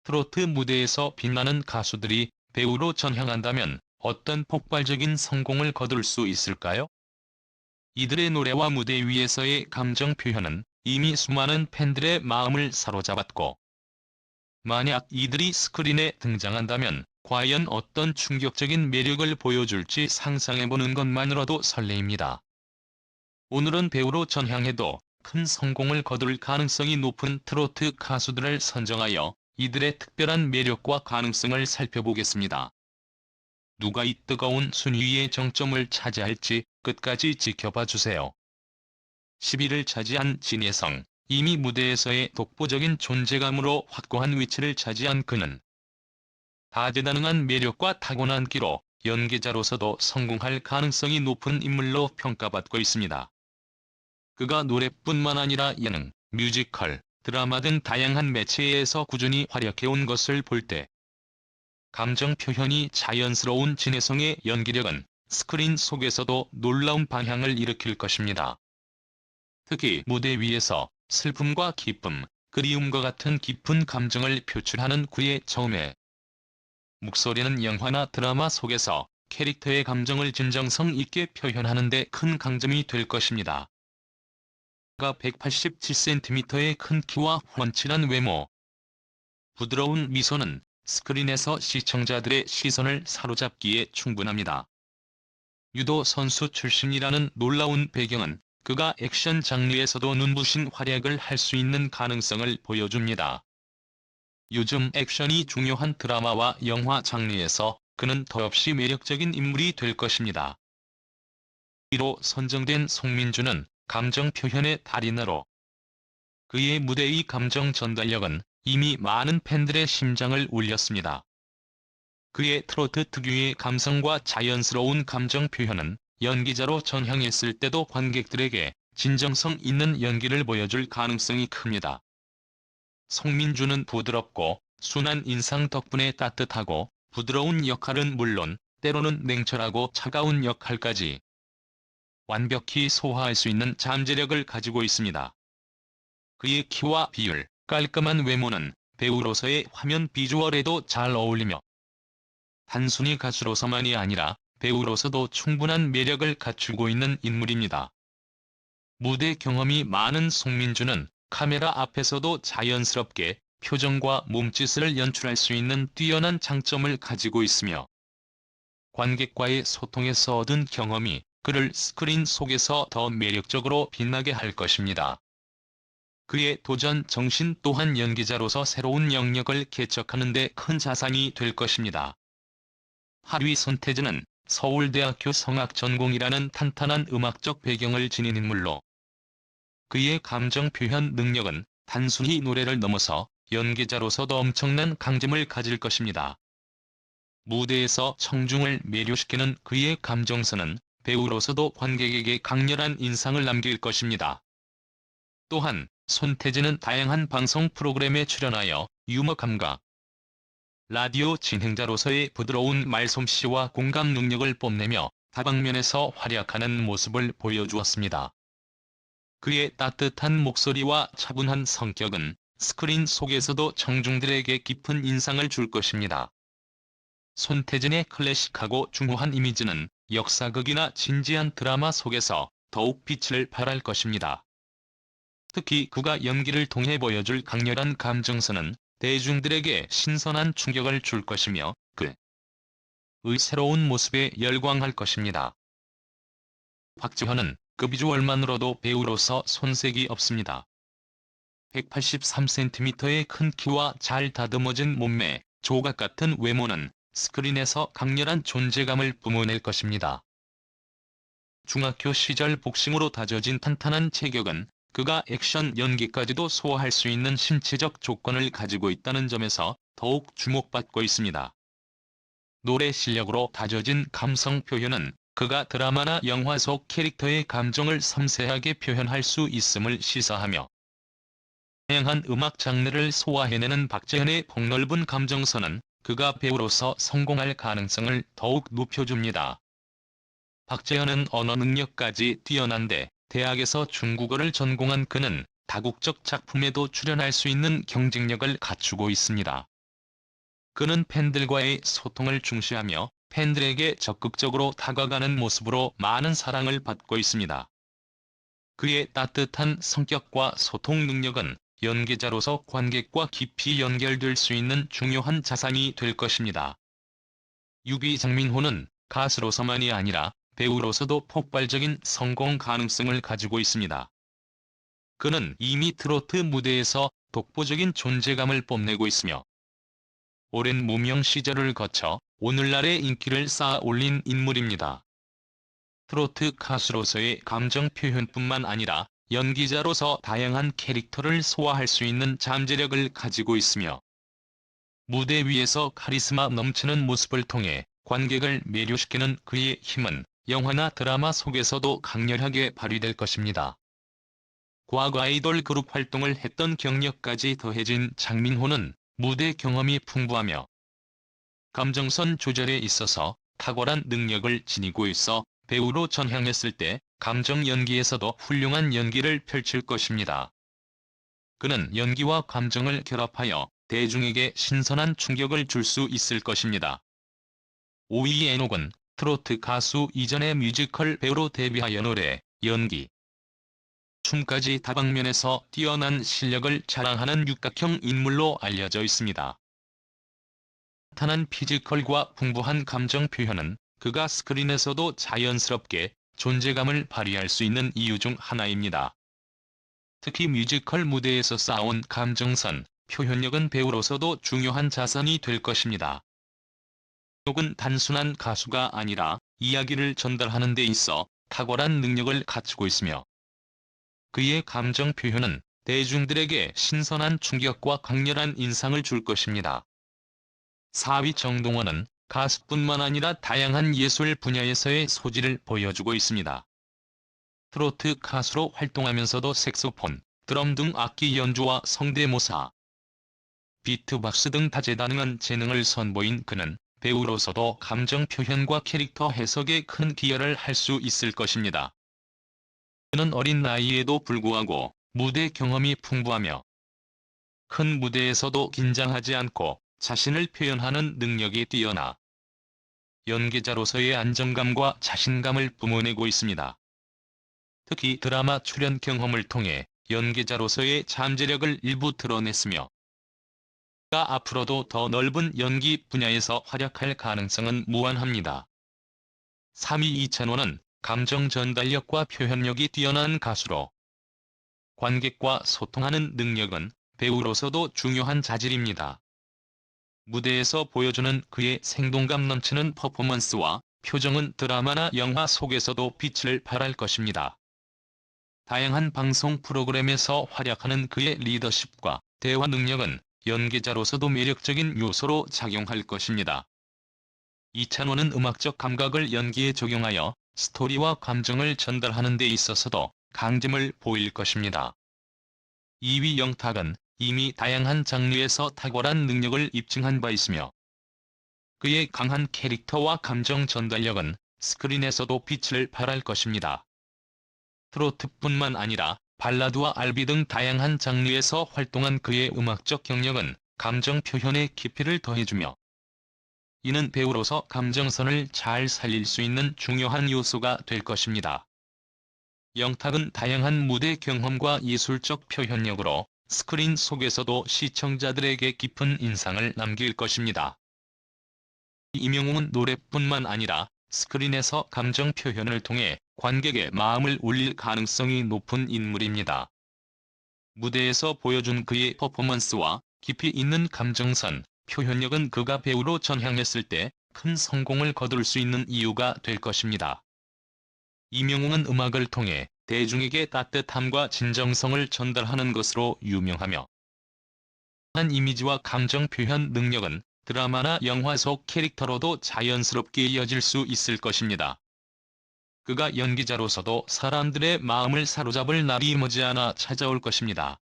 트로트 무대에서 빛나는 가수들이 배우로 전향한다면 어떤 폭발적인 성공을 거둘 수 있을까요? 이들의 노래와 무대 위에서의 감정 표현은 이미 수많은 팬들의 마음을 사로잡았고, 만약 이들이 스크린에 등장한다면 과연 어떤 충격적인 매력을 보여줄지 상상해보는 것만으로도 설레입니다. 오늘은 배우로 전향해도 큰 성공을 거둘 가능성이 높은 트로트 가수들을 선정하여 이들의 특별한 매력과 가능성을 살펴보겠습니다. 누가 이 뜨거운 순위의 정점을 차지할지 끝까지 지켜봐 주세요. 10위를 차지한 진예성. 이미 무대에서의 독보적인 존재감으로 확고한 위치를 차지한 그는 다재다능한 매력과 타고난 끼로 연기자로서도 성공할 가능성이 높은 인물로 평가받고 있습니다. 그가 노래뿐만 아니라 예능, 뮤지컬, 드라마 등 다양한 매체에서 꾸준히 활약해온 것을 볼 때 감정 표현이 자연스러운 진혜성의 연기력은 스크린 속에서도 놀라운 반향을 일으킬 것입니다. 특히 무대 위에서 슬픔과 기쁨, 그리움과 같은 깊은 감정을 표출하는 그의 처음에 목소리는 영화나 드라마 속에서 캐릭터의 감정을 진정성 있게 표현하는 데 큰 강점이 될 것입니다. 그가 187cm의 큰 키와 훤칠한 외모, 부드러운 미소는 스크린에서 시청자들의 시선을 사로잡기에 충분합니다. 유도 선수 출신이라는 놀라운 배경은 그가 액션 장르에서도 눈부신 활약을 할 수 있는 가능성을 보여줍니다. 요즘 액션이 중요한 드라마와 영화 장르에서 그는 더없이 매력적인 인물이 될 것입니다. 1로 선정된 송민주는 감정 표현의 달인으로 그의 무대의 감정 전달력은 이미 많은 팬들의 심장을 울렸습니다. 그의 트로트 특유의 감성과 자연스러운 감정 표현은 연기자로 전향했을 때도 관객들에게 진정성 있는 연기를 보여줄 가능성이 큽니다. 송민주는 부드럽고 순한 인상 덕분에 따뜻하고 부드러운 역할은 물론 때로는 냉철하고 차가운 역할까지 완벽히 소화할 수 있는 잠재력을 가지고 있습니다. 그의 키와 비율, 깔끔한 외모는 배우로서의 화면 비주얼에도 잘 어울리며 단순히 가수로서만이 아니라 배우로서도 충분한 매력을 갖추고 있는 인물입니다. 무대 경험이 많은 송민주는 카메라 앞에서도 자연스럽게 표정과 몸짓을 연출할 수 있는 뛰어난 장점을 가지고 있으며 관객과의 소통에서 얻은 경험이 그를 스크린 속에서 더 매력적으로 빛나게 할 것입니다. 그의 도전 정신 또한 연기자로서 새로운 영역을 개척하는 데 큰 자산이 될 것입니다. 8위 손태진은 서울대학교 성악 전공이라는 탄탄한 음악적 배경을 지닌 인물로 그의 감정 표현 능력은 단순히 노래를 넘어서 연기자로서도 엄청난 강점을 가질 것입니다. 무대에서 청중을 매료시키는 그의 감정선은 배우로서도 관객에게 강렬한 인상을 남길 것입니다. 또한 손태진은 다양한 방송 프로그램에 출연하여 유머 감각, 라디오 진행자로서의 부드러운 말솜씨와 공감 능력을 뽐내며 다방면에서 활약하는 모습을 보여주었습니다. 그의 따뜻한 목소리와 차분한 성격은 스크린 속에서도 청중들에게 깊은 인상을 줄 것입니다. 손태진의 클래식하고 중후한 이미지는 역사극이나 진지한 드라마 속에서 더욱 빛을 발할 것입니다. 특히 그가 연기를 통해 보여줄 강렬한 감정선은 대중들에게 신선한 충격을 줄 것이며 그의 새로운 모습에 열광할 것입니다. 박지현은 그 비주얼만으로도 배우로서 손색이 없습니다. 183cm의 큰 키와 잘 다듬어진 몸매, 조각 같은 외모는 스크린에서 강렬한 존재감을 뿜어낼 것입니다. 중학교 시절 복싱으로 다져진 탄탄한 체격은 그가 액션 연기까지도 소화할 수 있는 신체적 조건을 가지고 있다는 점에서 더욱 주목받고 있습니다. 노래 실력으로 다져진 감성 표현은 그가 드라마나 영화 속 캐릭터의 감정을 섬세하게 표현할 수 있음을 시사하며 다양한 음악 장르를 소화해내는 박재현의 폭넓은 감정선은 그가 배우로서 성공할 가능성을 더욱 높여줍니다. 박재현은 언어 능력까지 뛰어난데 대학에서 중국어를 전공한 그는 다국적 작품에도 출연할 수 있는 경쟁력을 갖추고 있습니다. 그는 팬들과의 소통을 중시하며 팬들에게 적극적으로 다가가는 모습으로 많은 사랑을 받고 있습니다. 그의 따뜻한 성격과 소통 능력은 연기자로서 관객과 깊이 연결될 수 있는 중요한 자산이 될 것입니다. 6위 장민호는 가수로서만이 아니라 배우로서도 폭발적인 성공 가능성을 가지고 있습니다. 그는 이미 트로트 무대에서 독보적인 존재감을 뽐내고 있으며 오랜 무명 시절을 거쳐 오늘날의 인기를 쌓아 올린 인물입니다. 트로트 가수로서의 감정 표현뿐만 아니라 연기자로서 다양한 캐릭터를 소화할 수 있는 잠재력을 가지고 있으며 무대 위에서 카리스마 넘치는 모습을 통해 관객을 매료시키는 그의 힘은 영화나 드라마 속에서도 강렬하게 발휘될 것입니다. 과거 아이돌 그룹 활동을 했던 경력까지 더해진 장민호는 무대 경험이 풍부하며 감정선 조절에 있어서 탁월한 능력을 지니고 있어 배우로 전향했을 때 감정 연기에서도 훌륭한 연기를 펼칠 것입니다. 그는 연기와 감정을 결합하여 대중에게 신선한 충격을 줄 수 있을 것입니다. 5위 엔옥은 트로트 가수 이전에 뮤지컬 배우로 데뷔하여 노래, 연기, 춤까지 다방면에서 뛰어난 실력을 자랑하는 육각형 인물로 알려져 있습니다. 탄탄한 피지컬과 풍부한 감정 표현은 그가 스크린에서도 자연스럽게 존재감을 발휘할 수 있는 이유 중 하나입니다. 특히 뮤지컬 무대에서 쌓아온 감정선, 표현력은 배우로서도 중요한 자산이 될 것입니다. 엔옥은 단순한 가수가 아니라 이야기를 전달하는 데 있어 탁월한 능력을 갖추고 있으며 그의 감정 표현은 대중들에게 신선한 충격과 강렬한 인상을 줄 것입니다. 4위 정동원은 가수뿐만 아니라 다양한 예술 분야에서의 소질을 보여주고 있습니다. 트로트 가수로 활동하면서도 색소폰, 드럼 등 악기 연주와 성대모사, 비트박스 등 다재다능한 재능을 선보인 그는 배우로서도 감정 표현과 캐릭터 해석에 큰 기여를 할 수 있을 것입니다. 그는 어린 나이에도 불구하고 무대 경험이 풍부하며 큰 무대에서도 긴장하지 않고 자신을 표현하는 능력이 뛰어나 연기자로서의 안정감과 자신감을 뿜어내고 있습니다. 특히 드라마 출연 경험을 통해 연기자로서의 잠재력을 일부 드러냈으며 그가 앞으로도 더 넓은 연기 분야에서 활약할 가능성은 무한합니다. 3위 이찬원은 감정 전달력과 표현력이 뛰어난 가수로 관객과 소통하는 능력은 배우로서도 중요한 자질입니다. 무대에서 보여주는 그의 생동감 넘치는 퍼포먼스와 표정은 드라마나 영화 속에서도 빛을 발할 것입니다. 다양한 방송 프로그램에서 활약하는 그의 리더십과 대화 능력은 연기자로서도 매력적인 요소로 작용할 것입니다. 이찬원은 음악적 감각을 연기에 적용하여 스토리와 감정을 전달하는 데 있어서도 강점을 보일 것입니다. 2위 영탁은 이미 다양한 장르에서 탁월한 능력을 입증한 바 있으며 그의 강한 캐릭터와 감정 전달력은 스크린에서도 빛을 발할 것입니다. 트로트뿐만 아니라 발라드와 R&B 등 다양한 장르에서 활동한 그의 음악적 경력은 감정 표현의 깊이를 더해주며 이는 배우로서 감정선을 잘 살릴 수 있는 중요한 요소가 될 것입니다. 영탁은 다양한 무대 경험과 예술적 표현력으로 스크린 속에서도 시청자들에게 깊은 인상을 남길 것입니다. 임영웅은 노래뿐만 아니라 스크린에서 감정 표현을 통해 관객의 마음을 울릴 가능성이 높은 인물입니다. 무대에서 보여준 그의 퍼포먼스와 깊이 있는 감정선, 표현력은 그가 배우로 전향했을 때 큰 성공을 거둘 수 있는 이유가 될 것입니다. 임영웅은 음악을 통해 대중에게 따뜻함과 진정성을 전달하는 것으로 유명하며 한 이미지와 감정 표현 능력은 드라마나 영화 속 캐릭터로도 자연스럽게 이어질 수 있을 것입니다. 그가 연기자로서도 사람들의 마음을 사로잡을 날이 머지않아 찾아올 것입니다.